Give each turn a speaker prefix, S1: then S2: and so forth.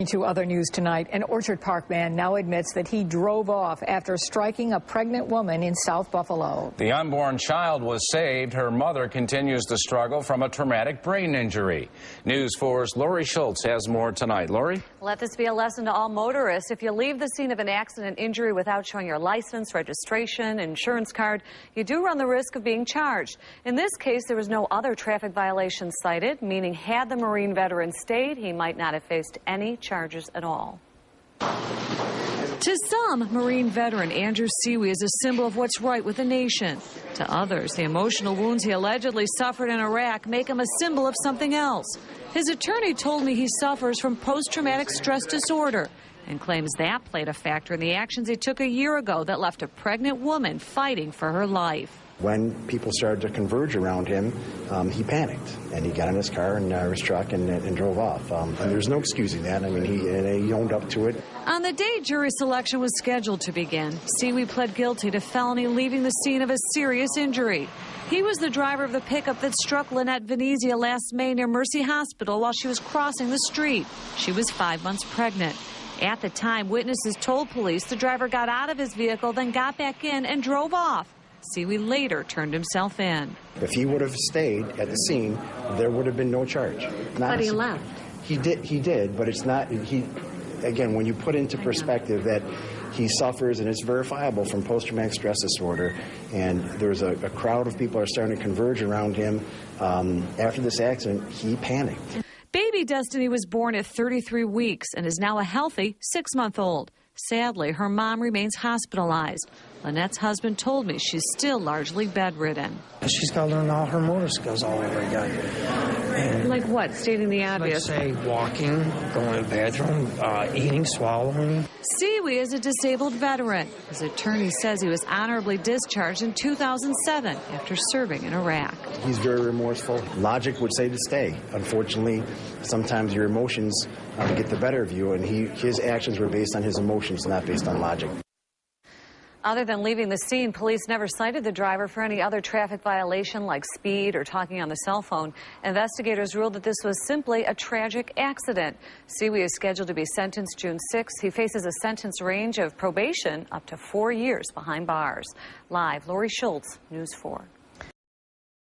S1: To other news tonight, an Orchard Park man now admits that he drove off after striking a pregnant woman in South Buffalo.
S2: The unborn child was saved. Her mother continues to struggle from a traumatic brain injury. News 4's Lori Schultz has more tonight. Lori?
S3: Let this be a lesson to all motorists. If you leave the scene of an accident injury without showing your license, registration, insurance card, you do run the risk of being charged. In this case, there was no other traffic violation cited, meaning had the Marine veteran stayed, he might not have faced any charges at all. To some, Marine veteran Andrew Seawy is a symbol of what's right with the nation. To others, the emotional wounds he allegedly suffered in Iraq make him a symbol of something else. His attorney told me he suffers from post-traumatic stress disorder and claims that played a factor in the actions he took a year ago that left a pregnant woman fighting for her life.
S4: When people started to converge around him, he panicked, and he got in his car and his truck and drove off. And there's no excusing that. I mean, he owned up to it.
S3: On the day jury selection was scheduled to begin, Seawy pled guilty to felony leaving the scene of a serious injury. He was the driver of the pickup that struck Lynette Venezia last May near Mercy Hospital while she was crossing the street. She was 5 months pregnant. At the time, witnesses told police the driver got out of his vehicle, then got back in and drove off. Seawy later turned himself in.
S4: If he would have stayed at the scene, there would have been no charge.
S3: But he left.
S4: He did, but it's not, again, when you put into perspective that he suffers, and it's verifiable, from post-traumatic stress disorder, and there's a crowd of people are starting to converge around him after this accident, he panicked.
S3: Baby Destiny was born at 33 weeks and is now a healthy 6-month-old. Sadly, her mom remains hospitalized. Lynette's husband told me she's still largely bedridden.
S5: She's got to learn all her motor skills all over again. And
S3: like what? Stating the obvious.
S5: Let's say walking, going to the bathroom, eating, swallowing.
S3: Seawy is a disabled veteran. His attorney says he was honorably discharged in 2007 after serving in Iraq.
S4: He's very remorseful. Logic would say to stay. Unfortunately, sometimes your emotions get the better of you, and his actions were based on his emotions, not based on logic.
S3: Other than leaving the scene, police never cited the driver for any other traffic violation like speed or talking on the cell phone. Investigators ruled that this was simply a tragic accident. Seawy is scheduled to be sentenced June 6th. He faces a sentence range of probation up to 4 years behind bars. Live, Lori Schultz, News 4.